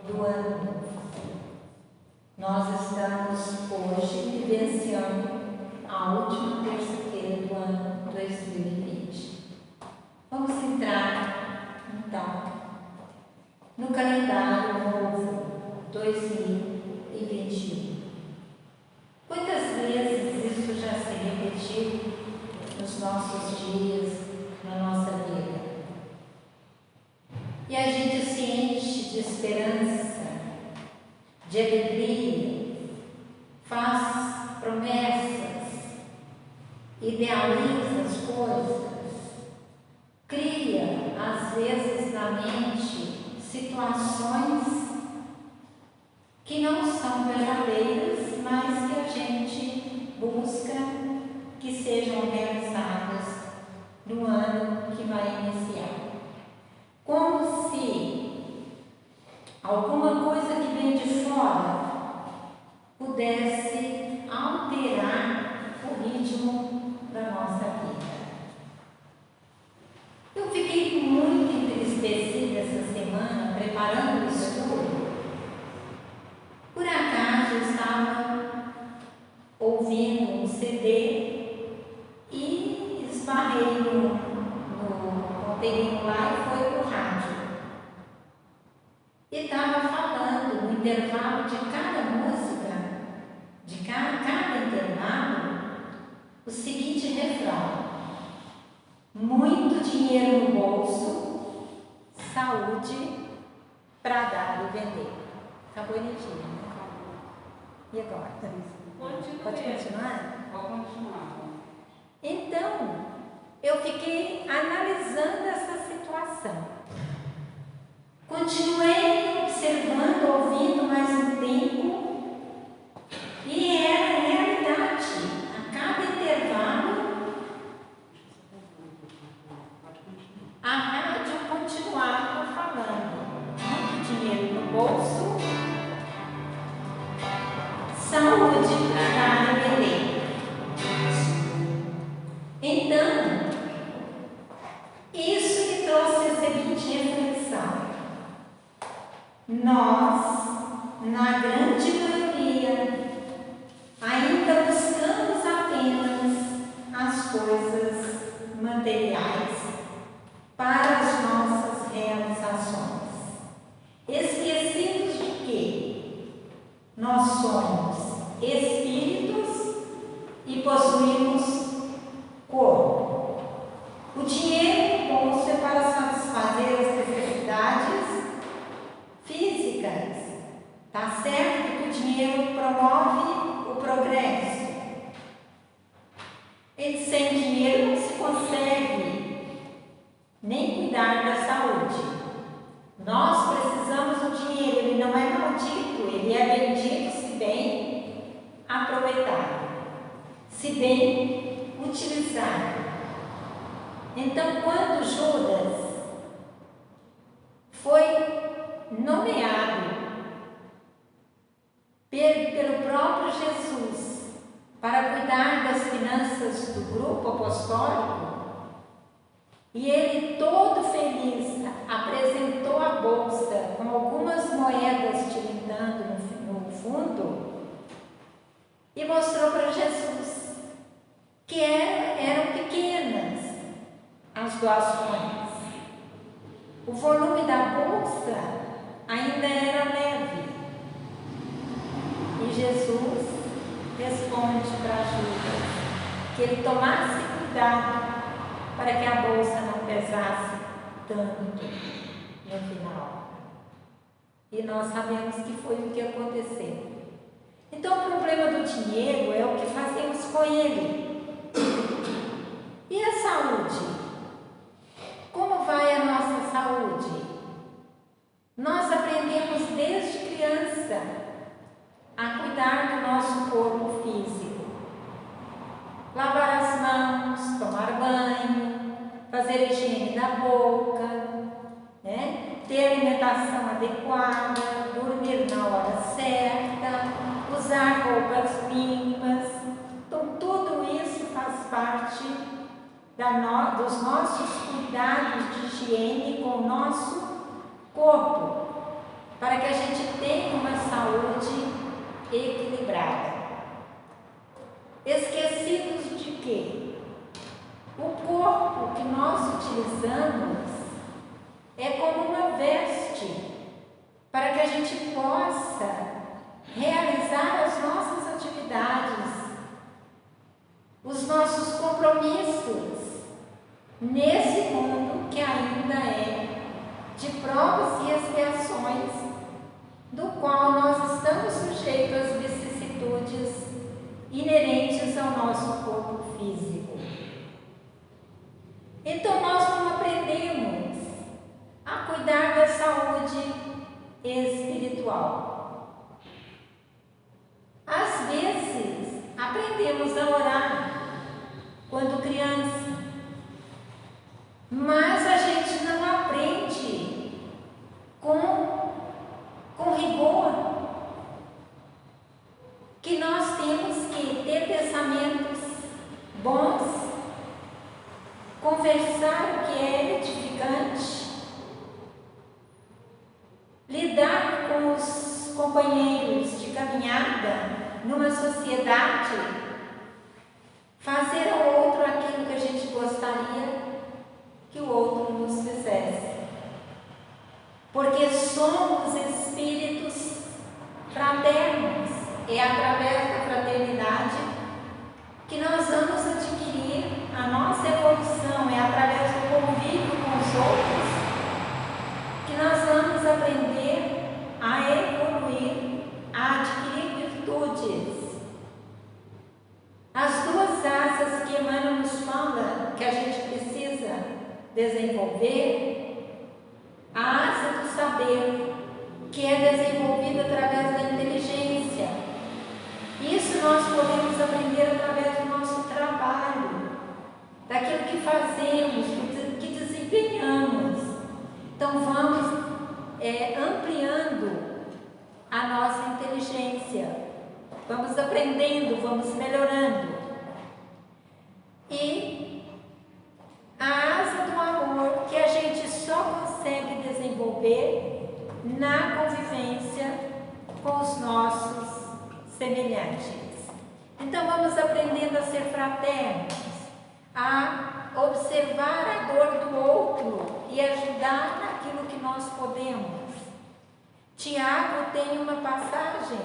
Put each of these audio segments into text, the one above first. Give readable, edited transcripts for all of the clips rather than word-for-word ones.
do ano novo. Nós estamos hoje vivenciando a última terça-feira do ano 2020. Vamos entrar, então, no calendário novo 2021. Quantas vezes isso já se repetiu nos nossos dias, na nossa vida? E a gente se enche de esperança, de alegria, faz promessas, idealiza as coisas, cria, às vezes, na mente situações que não são verdadeiras, mas que a gente busca que sejam realizadas no ano que vai iniciar. Como se alguma coisa que vem de fora pudesse alterar o ritmo da nossa vida. Eu fiquei muito entristecida essa semana preparando o estudo. Por acaso eu estava ouvindo um CD e esbarrei no conteúdo lá e foi para o rádio. E estava falando no intervalo de cada música, de cada intervalo, o seguinte refrão: muito dinheiro no bolso, saúde para dar e vender. Acabou a energia, né? E agora? Pode continuar? Pode continuar. Então, eu fiquei analisando essa situação. Continuei observando, ouvindo mais um tempo, e era realidade. A cada intervalo, a rádio continuava falando: muito dinheiro no bolso, saúde para dar e vender. Então, isso me trouxe a seguinte reflexão: nós, na grande maioria, ainda buscamos apenas as coisas materiais para as nossas realizações, esquecidos de que nós somos espíritos e possuímos corpo. O dinheiro no bolso é para satisfazer as necessidades físicas. Tá certo que o dinheiro promove o progresso. E sem dinheiro não se consegue nem cuidar da saúde. Nós precisamos do dinheiro, ele não é maldito, ele é bendito se bem aproveitado, se bem utilizado. Então, quando Judas foi nomeado pelo próprio Jesus para cuidar das finanças do grupo apostólico, e ele todo feliz apresentou a bolsa com algumas moedas tilintando no fundo e mostrou para Jesus que eram pequenas as doações. O volume da bolsa ainda era leve. E Jesus responde para Judas que ele tomasse cuidado para que a bolsa não pesasse tanto no final. E nós sabemos que foi o que aconteceu. Então, o problema do dinheiro é o que fazemos com ele. E a saúde? Como vai a nossa saúde? Nós aprendemos desde criança a cuidar do nosso corpo físico. Lavar as mãos, tomar banho, fazer a higiene da boca, né? Ter alimentação adequada, dormir na hora certa, usar roupas limpas. Então, tudo isso faz parte dos nossos cuidados de higiene com o nosso corpo, para que a gente quebrada. Esquecidos de quê? O corpo que nós utilizamos é como uma veste para que a gente possa realizar as nossas atividades, os nossos compromissos nesse mundo que ainda é de provas e expiações, do qual nós estamos sujeitos às vicissitudes inerentes ao nosso corpo físico. Então nós não aprendemos a cuidar da saúde espiritual. Às vezes aprendemos a orar quando criança, mas a gente não aprende com rigor que nós temos que ter pensamentos bons, conversar o que é edificante, lidar com os companheiros de caminhada numa sociedade, fazer ao outro aquilo que a gente gostaria que o outro nos fizesse. Porque somos espíritos fraternos. É através da fraternidade que nós vamos adquirir a nossa evolução, é através do convívio com os outros que nós vamos aprender a evoluir, a adquirir virtudes. As duas asas que Emmanuel nos fala que a gente precisa desenvolver, a asa do saber, que é desenvolvida através da inteligência. Isso nós podemos aprender através do nosso trabalho, daquilo que fazemos, que desempenhamos. Então vamos ampliando a nossa inteligência, vamos aprendendo, vamos melhorando. E a asa do amor, que a gente só consegue desenvolver na convivência com os nossos semelhantes. Então vamos aprendendo a ser fraternos, a observar a dor do outro e ajudar naquilo que nós podemos. Tiago tem uma passagem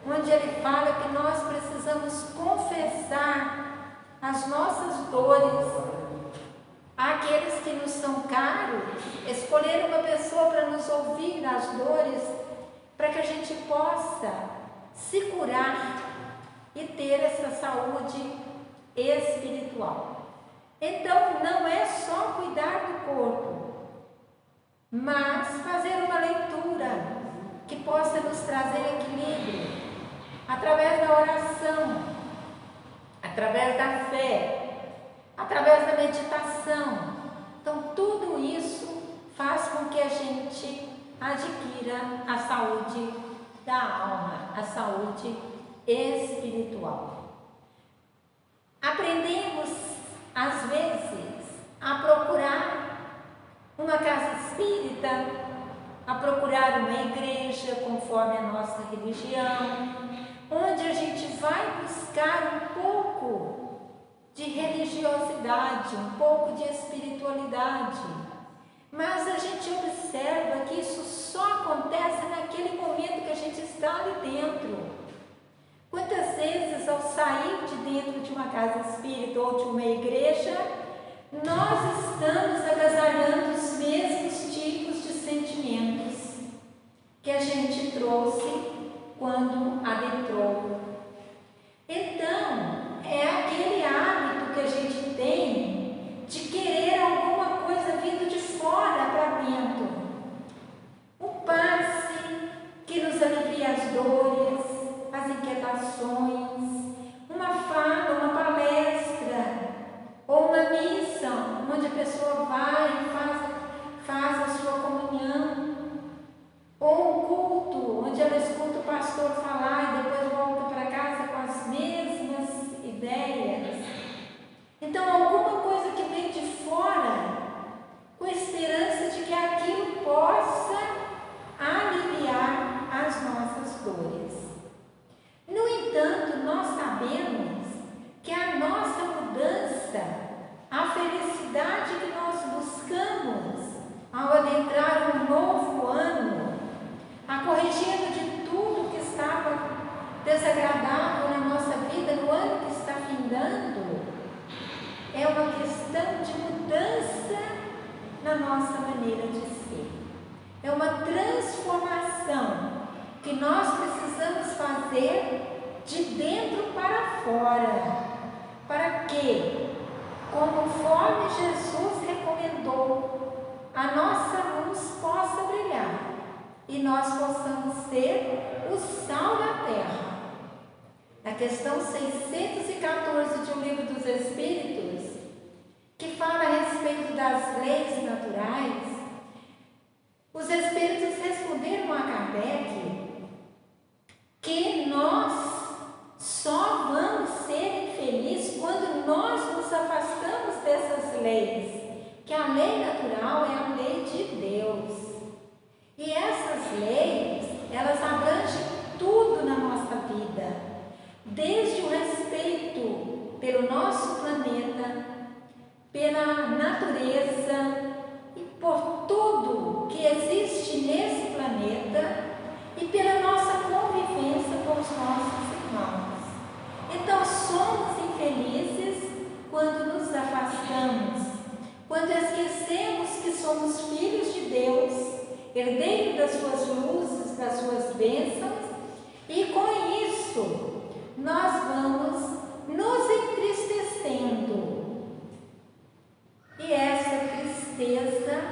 onde ele fala que nós precisamos confessar as nossas dores àqueles que nos são caros, escolher uma pessoa para nos ouvir nas dores, para que a gente possa se curar e ter essa saúde espiritual. Então não é só cuidar do corpo, mas fazer uma leitura que possa nos trazer equilíbrio através da oração, através da fé, através da meditação. Então tudo isso faz com que a gente adquira a saúde da alma, a saúde espiritual. Aprendemos, às vezes, a procurar uma casa espírita, a procurar uma igreja conforme a nossa religião, onde a gente vai buscar um pouco de religiosidade, um pouco de espiritualidade. Mas a gente observa que isso só acontece naquele momento que a gente está ali dentro. Quantas vezes, ao sair de dentro de uma casa espírita ou de uma igreja, nós estamos agasalhando os mesmos tipos de sentimentos que a gente trouxe quando adentrou. Então, é aquele hábito que a gente tem de querer alguma coisa vindo de fora para dentro. O passe que nos alivia as dores, as inquietações, uma fala, uma palestra, ou uma missa, onde a pessoa vai e faz a sua comunhão, ou um culto, onde ela escuta o pastor falar e depois volta para casa com as mesmas ideias. Então, alguma coisa que vem de fora, com a esperança de que aquilo possa aliviar as nossas dores. No nós precisamos fazer de dentro para fora, para que, conforme Jesus recomendou, a nossa luz possa brilhar e nós possamos ser o sal da terra. Na questão 614 de O Livro dos Espíritos, que fala a respeito das leis naturais, os Espíritos responderam a Kardec que nós só vamos ser felizes quando nós nos afastamos dessas leis, que a lei natural é a lei de Deus. E essas leis, elas abrangem tudo na nossa vida, desde o respeito pelo nosso planeta, pela natureza e por tudo que existe nesse planeta e pela nossa convivência com os nossos irmãos. Então somos infelizes quando nos afastamos, quando esquecemos que somos filhos de Deus, herdeiros das suas luzes, das suas bênçãos, e com isso nós vamos nos entristecendo. E essa tristeza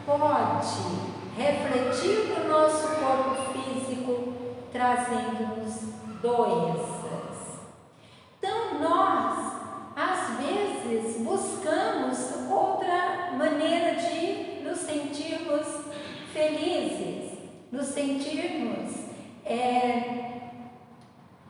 pode refletir no nosso corpo físico, trazendo-nos doenças. Então nós, às vezes, buscamos outra maneira de nos sentirmos felizes, nos sentirmos,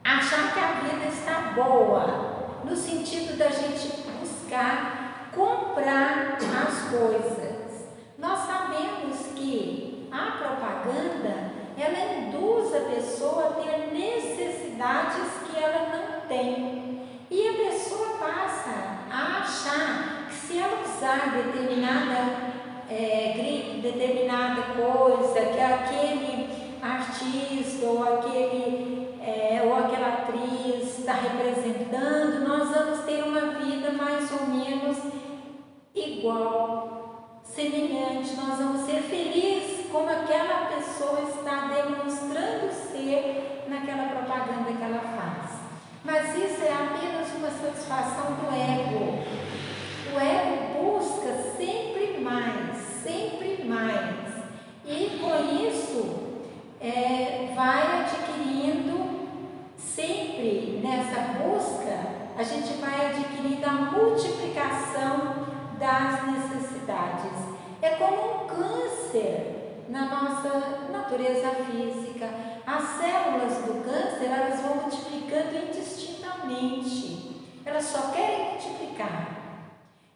achar que a vida está boa, no sentido da gente buscar comprar as coisas. Nós sabemos que a propaganda, ela induz a pessoa a ter necessidades que ela não tem. E a pessoa passa a achar que se ela usar determinada coisa, que aquele artista ou aquela atriz está representando, nós vamos ter uma vida mais ou menos igual, semelhante, nós vamos ser felizes como aquela pessoa está demonstrando ser naquela propaganda que ela faz. Mas isso é apenas uma satisfação do ego. O ego busca sempre mais, e com isso vai adquirindo, sempre nessa busca, a gente vai adquirindo a multiplicação das necessidades. É como um câncer na nossa natureza física. As células do câncer, elas vão multiplicando indistintamente, elas só querem multiplicar.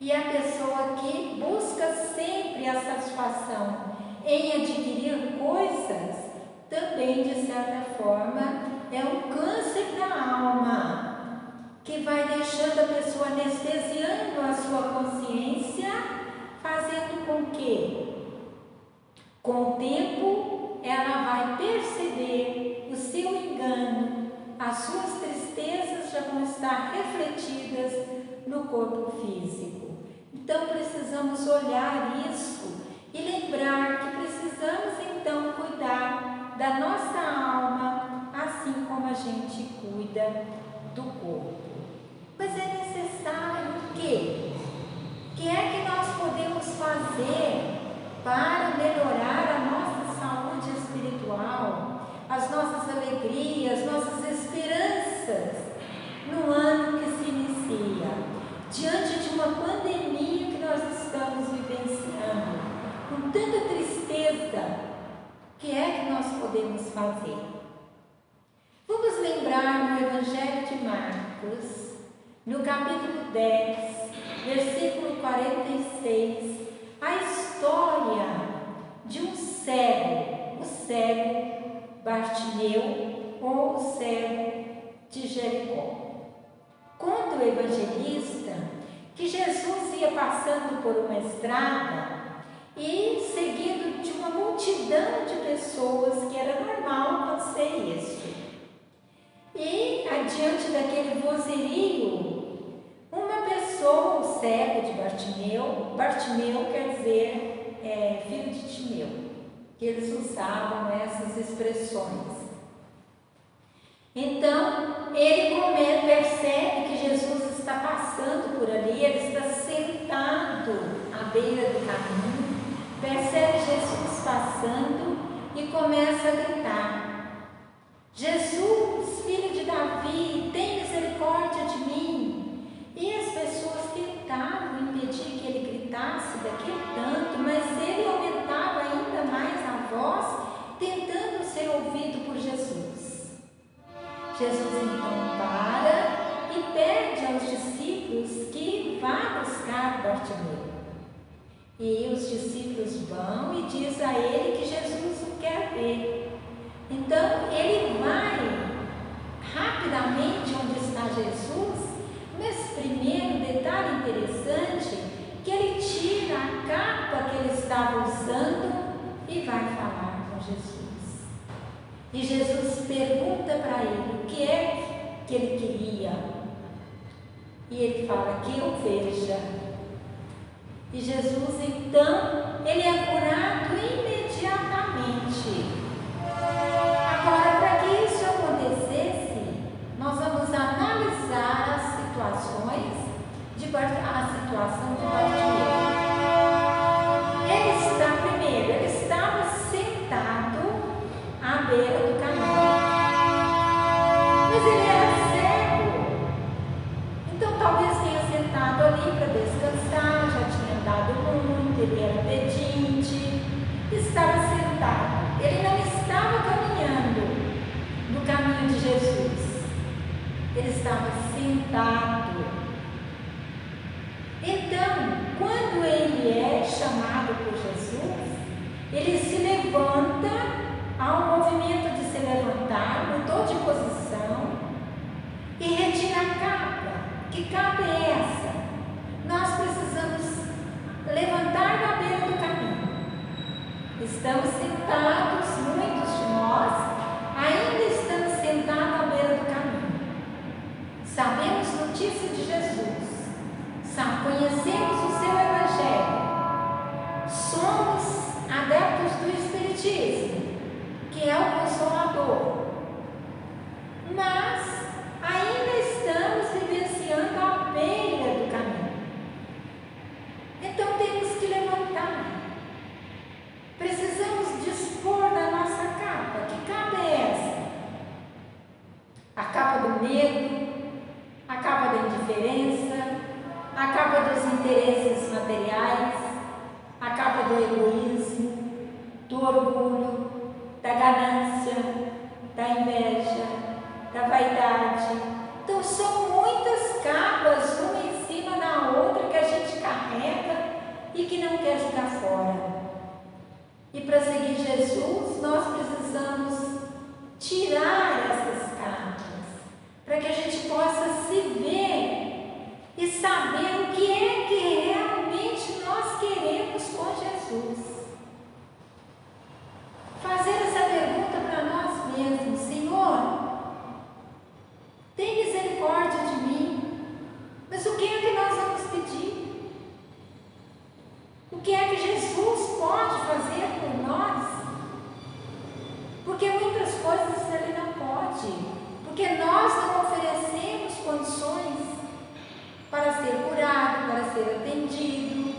E a pessoa que busca sempre a satisfação em adquirir coisas, também de certa forma é um câncer da alma, que vai deixando a pessoa, anestesiando a sua consciência, fazendo com que, com o tempo, ela vai perceber o seu engano, as suas tristezas já vão estar refletidas no corpo físico. Então precisamos olhar isso e lembrar que precisamos então cuidar da nossa alma, assim como a gente cuida do corpo. Mas é necessário o quê? O que é que nós podemos fazer para melhorar a nossa saúde espiritual, as nossas alegrias, nossas esperanças no ano que se inicia? Diante de uma pandemia que nós estamos vivenciando, com tanta tristeza, o que é que nós podemos fazer? Vamos lembrar no Evangelho de Marcos, no capítulo 10, versículo 46, a história de um cego, o cego Bartimeu ou o cego de Jericó. Conta o evangelista que Jesus ia passando por uma estrada e seguido de uma multidão de pessoas, que era normal acontecer isso. E adiante daquele vozerio, uma pessoa, o cego de Bartimeu, Bartimeu quer dizer filho de Timeu, que eles usavam essas expressões. Então, ele percebe que Jesus está passando por ali, ele está sentado à beira do caminho, percebe Jesus passando e começa a gritar: Jesus, filho de Davi, tem misericórdia de mim. E as pessoas tentavam impedir que ele gritasse daquele tanto, mas ele aumentava ainda mais a voz, tentando ser ouvido por Jesus. Jesus então para e pede aos discípulos que vá buscar Bartimeu. E os discípulos vão e diz a ele que Jesus o quer ver. Então ele vai rapidamente onde está Jesus, mas primeiro, detalhe interessante, que ele tira a capa que ele estava usando e vai falar com Jesus. E Jesus pergunta para ele o que é que ele queria. E ele fala: que eu veja. E Jesus então, ele é curado imediatamente. Agora, para que isso acontecesse, nós vamos analisar as situações a situação de Bartimeu. Ele estava sentado à beira do caminho, mas ele era cego. Então talvez tenha sentado ali para descansar, já tinha andado muito, ele era pedinte, estava sentado. Ele não estava caminhando no caminho de Jesus, ele estava sentado. Então, quando ele é chamado por Jesus, ele se levanta, há um movimento de se levantar, mudou de posição e retira a capa. Que capa é essa? Nós precisamos levantar da beira do caminho. Estamos sentados, muitos de nós ainda estamos sentados à beira do caminho. Sabemos notícia de Jesus, conhecemos o seu Evangelho, somos adeptos do Espiritismo, que é o Consolador, mas ainda estamos vivenciando à beira do caminho. Então temos que levantar, precisamos dispor da nossa capa. Que capa é essa? A capa do medo, a capa da indiferença, a capa dos interesses materiais, a capa do egoísmo, do orgulho, da ganância, da inveja, da vaidade. Então são muitas capas, uma em cima da outra, que a gente carrega e que não quer jogar fora. E para seguir Jesus, nós precisamos tirar essas capas, para que a gente possa se ver e saber o que é que realmente nós queremos com Jesus. Fazer essa pergunta para nós mesmos: Senhor, tem misericórdia de mim, mas o que é que nós vamos pedir? O que é que Jesus pode fazer por nós? Porque muitas coisas Ele não pode, porque nós não oferecemos condições para ser curado, para ser atendido,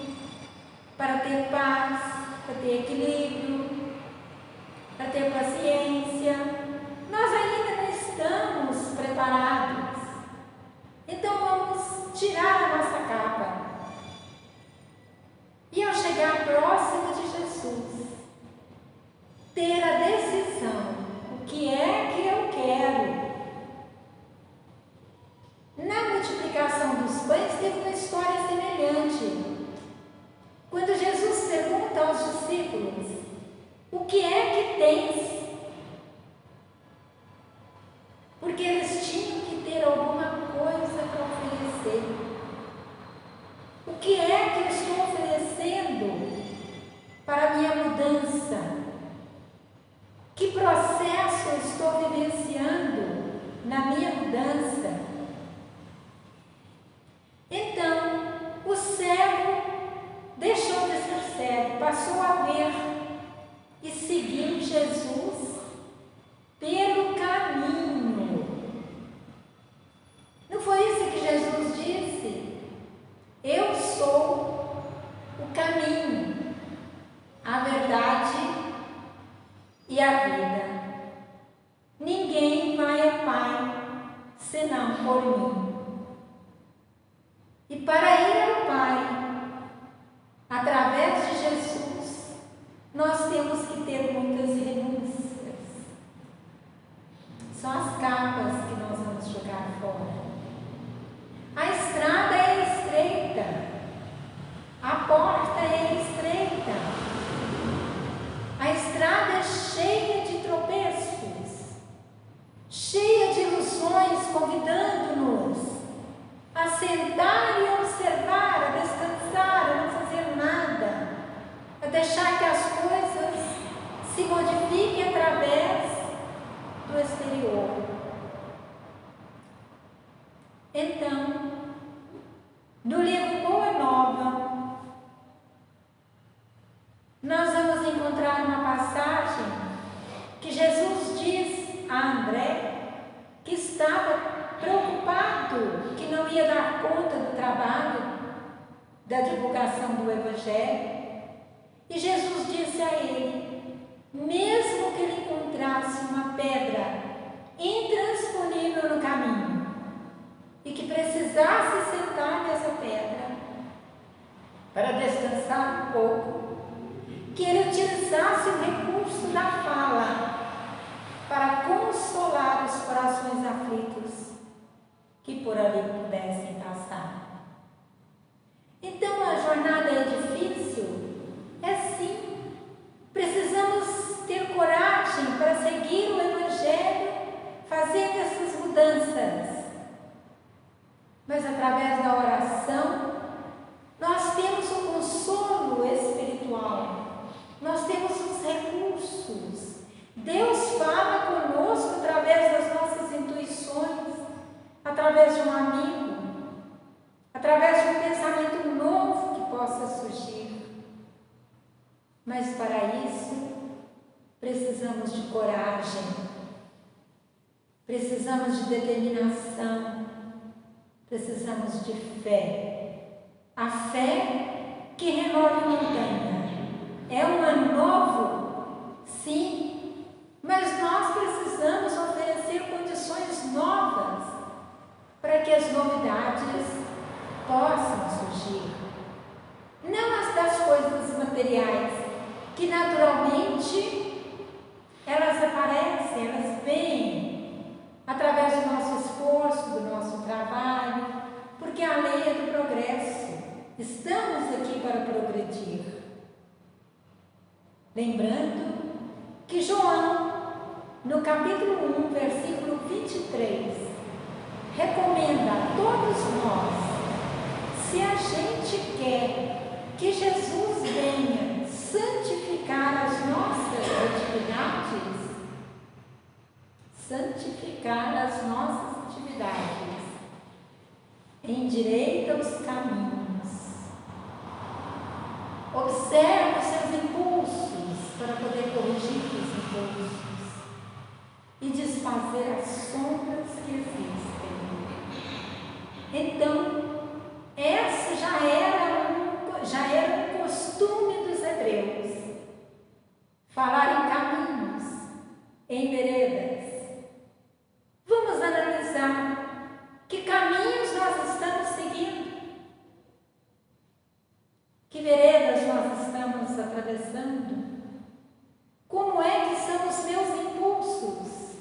para ter paz, para ter equilíbrio, para ter paciência. Nós ainda não estamos preparados. Então vamos tirar a nossa capa e, ao chegar próximo de Jesus, ter a decisão: o que é que eu quero? Na multiplicação dos pães teve uma história semelhante. Quando Jesus pergunta aos discípulos: o que é que tens? Porque eles tinham que ter alguma coisa para oferecer. O que é que eu estou oferecendo para a minha mudança? Que processo eu estou vivenciando na minha mudança? Então, o cego deixou de ser cego, passou a ver e seguiu Jesus pelo caminho. vida. Ninguém vai ao Pai senão por mim. E para ir ao Pai, através de Jesus, nós temos que ter muitas renúncias. São as capas que nós vamos jogar fora. A estrada é estreita, a porta é estreita, a estrada é cheia de tropeços, cheia de ilusões, convidando-nos a sentar e observar, a descansar, a não fazer nada, a deixar que as coisas se modifiquem através do exterior. Então, no livro Boa Nova, nós vamos encontrar uma passagem que Jesus diz a André que estava preocupado, que não ia dar conta do trabalho da divulgação do Evangelho. E Jesus disse a ele, mesmo que ele encontrasse uma pedra intransponível no caminho, e que precisasse sentar nessa pedra para descansar um pouco, que ele utilizasse o recurso da fala para consolar os corações aflitos que por ali pudessem passar. Então a jornada é difícil? É sim. Precisamos ter coragem para seguir o Evangelho, fazendo essas mudanças. Mas através da oração, nós temos o consolo espiritual, nós temos os recursos. Deus fala conosco através das nossas intuições, através de um amigo, através de um pensamento novo que possa surgir. Mas para isso, precisamos de coragem, precisamos de determinação, precisamos de fé. A fé que remove montanha. É um ano novo? Sim. Mas nós precisamos oferecer condições novas para que as novidades possam surgir. Não as das coisas materiais, que naturalmente elas aparecem, elas vêm através do nosso esforço, do nosso trabalho, porque a lei é do progresso. Estamos aqui para progredir. Lembrando que João, no capítulo 1, versículo 23, recomenda a todos nós, se a gente quer que Jesus venha santificar as nossas atividades, endireita os caminhos, observa os seus impulsos para poder corrigir os impulsos e desfazer as sombras que existem. Então, essa já era um costume dos hebreus, falar em caminhos, em veredas. Vamos analisar que caminhos nós estamos seguindo, que veredas nós estamos atravessando, como é que são os meus impulsos,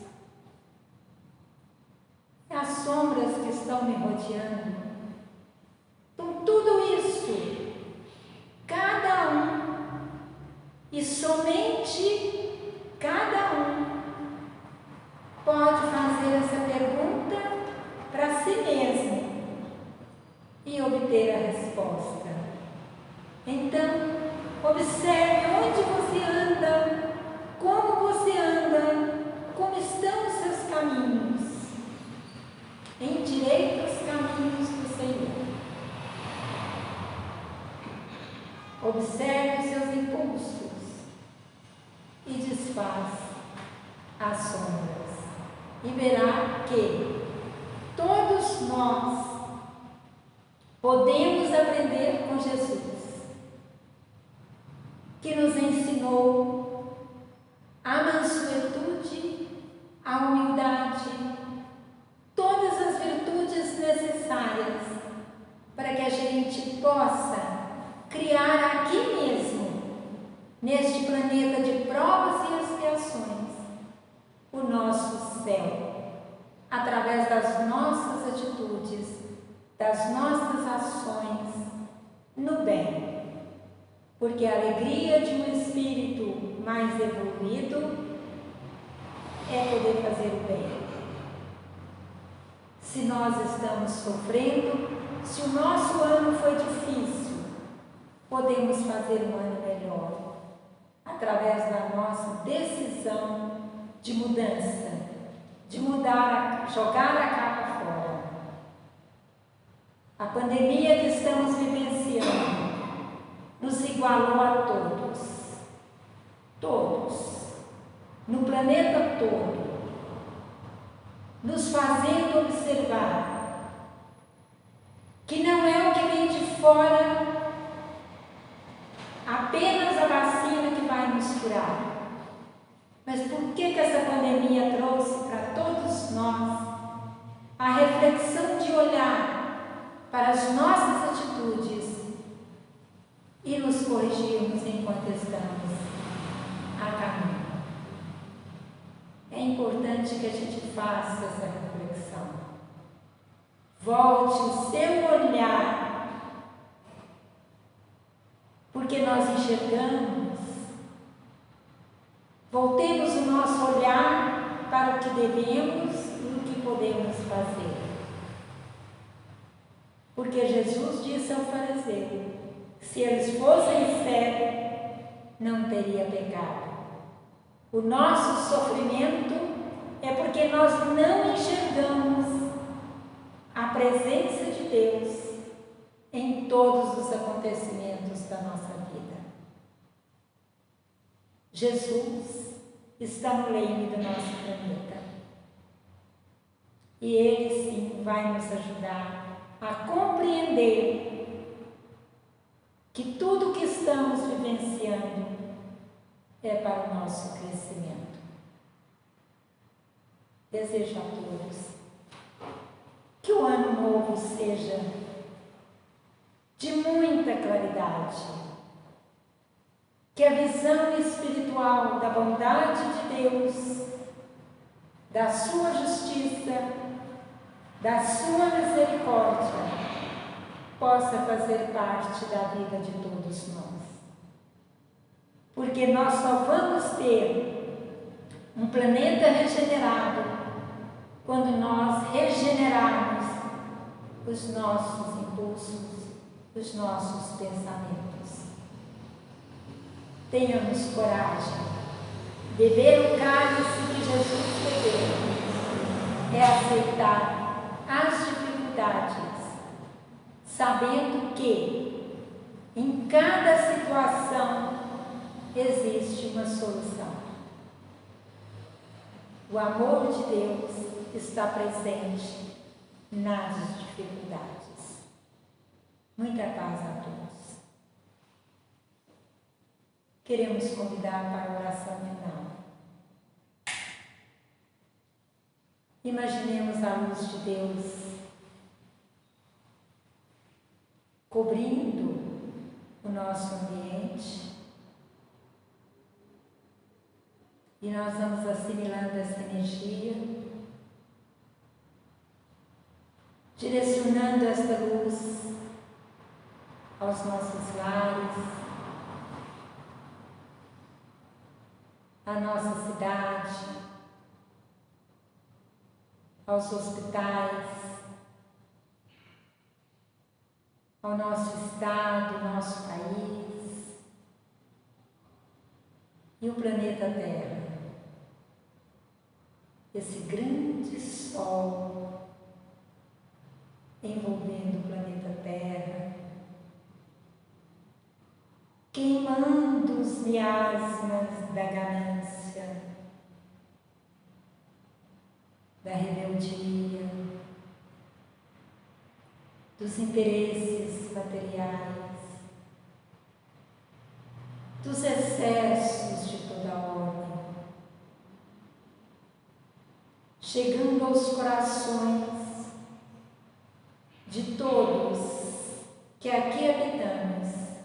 as sombras que estão me rodeando. Então, tudo isso, cada um, e somente cada um, pode fazer essa pergunta para si mesmo e obter a resposta. Então, observe onde você anda, como estão os seus caminhos. Endireita os caminhos do Senhor. Observe os seus impulsos e desfaz as sombras. E verá que todos nós podemos aprender com Jesus, que nos ensinou a mansuetude, das nossas ações no bem, porque a alegria de um espírito mais evoluído é poder fazer o bem. Se nós estamos sofrendo, se o nosso ano foi difícil, podemos fazer um ano melhor, através da nossa decisão de mudança, de mudar, jogar a capa fora. A pandemia que estamos vivenciando nos igualou a todos, no planeta todo, nos fazendo observar que não é o que vem de fora, apenas a vacina que vai nos curar. Mas por que essa pandemia trouxe para todos nós a reflexão de olhar para as nossas atitudes e nos corrigirmos enquanto estamos a caminho? É importante que a gente faça essa reflexão. Volte o seu olhar, porque nós enxergamos. Voltemos o nosso olhar para o que devemos e o que podemos fazer. Porque Jesus disse ao fariseu: se eles fossem cegos, não teria pecado. O nosso sofrimento é porque nós não enxergamos a presença de Deus em todos os acontecimentos da nossa vida. Jesus está no leme do nosso planeta e Ele sim vai nos ajudar a compreender que tudo que estamos vivenciando é para o nosso crescimento. Desejo a todos que o ano novo seja de muita claridade, que a visão espiritual da bondade de Deus, da sua justiça, da sua misericórdia, possa fazer parte da vida de todos nós. Porque nós só vamos ter um planeta regenerado quando nós regenerarmos os nossos impulsos, os nossos pensamentos. Tenhamos coragem. Beber o cálice que Jesus bebeu é aceitar as dificuldades, sabendo que em cada situação existe uma solução. O amor de Deus está presente nas dificuldades. Muita paz a todos. Queremos convidar para a oração final. Imaginemos a luz de Deus cobrindo o nosso ambiente. E nós vamos assimilando essa energia, direcionando esta luz aos nossos lares, à nossa cidade, aos hospitais, ao nosso estado, nosso país e o planeta Terra. Esse grande sol envolvendo o planeta Terra, queimando os miasmas da ganância, da rebeldia, dos interesses materiais, dos excessos de toda ordem, chegando aos corações de todos que aqui habitamos,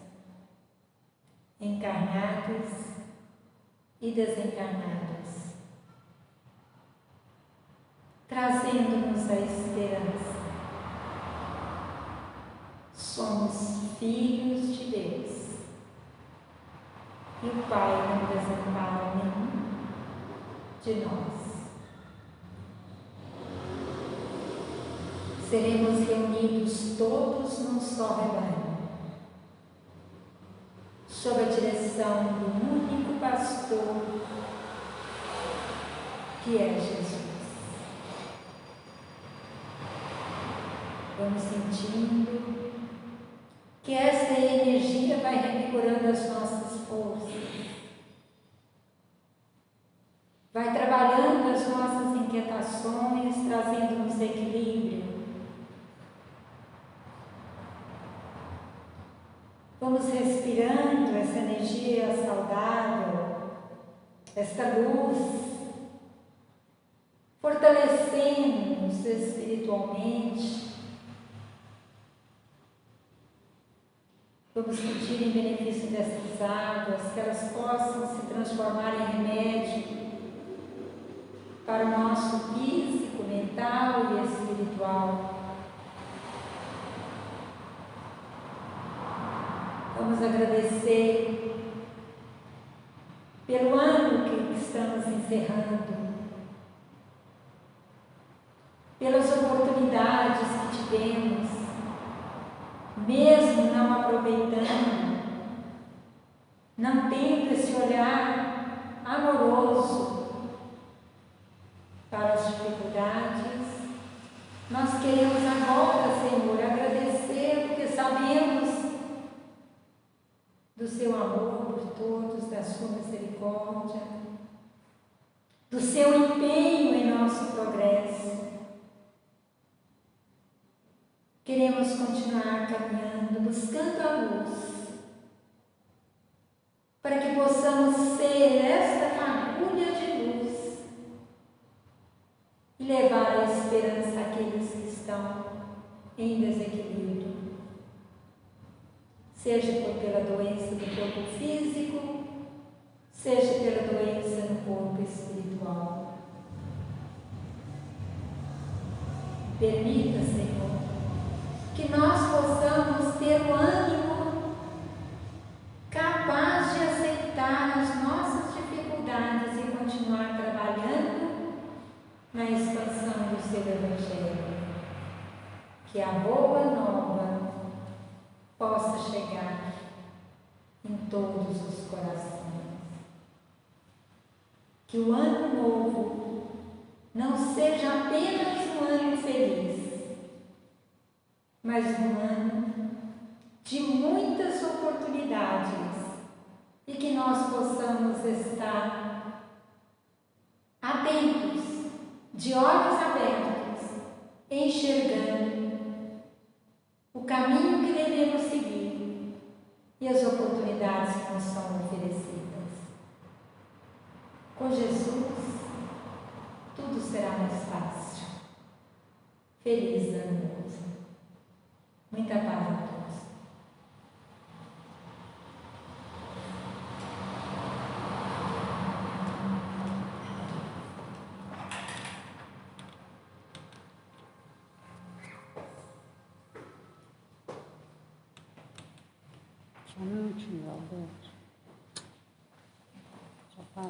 encarnados e desencarnados, trazendo-nos a esperança filhos de Deus. E o Pai não desampara nenhum de nós. Seremos reunidos todos num só rebanho, sob a direção do único pastor, que é Jesus. Vamos sentindo que essa energia vai revigorando as nossas forças, vai trabalhando as nossas inquietações, trazendo-nos equilíbrio. Vamos respirando essa energia saudável, esta luz, fortalecendo-nos espiritualmente. Vamos pedir em benefício dessas águas que elas possam se transformar em remédio para o nosso físico, mental e espiritual. Vamos agradecer pelo ano que estamos encerrando, pelas oportunidades que tivemos, mesmo não aproveitando, não tendo esse olhar amoroso para as dificuldades, nós queremos agora, Senhor, agradecer porque sabemos do seu amor por todos, da sua misericórdia, do seu empenho em nosso progresso. Queremos continuar caminhando, buscando a luz, para que possamos ser esta fagulha de luz e levar a esperança àqueles que estão em desequilíbrio, seja pela doença do corpo físico, seja pela doença no corpo espiritual. Permita, Senhor, que nós possamos ter o ânimo capaz de aceitar as nossas dificuldades e continuar trabalhando na expansão do seu Evangelho. Que a boa nova possa chegar em todos os corações. Que o ano novo não seja apenas um ano feliz, mas um ano de muitas oportunidades e que nós possamos estar atentos, de olhos abertos, enxergando o caminho que devemos seguir e as oportunidades que nos são oferecidas. Com Jesus, tudo será mais fácil. Feliz ano novo. Muita paz a todos. Só um minutinho, Alberto. Só para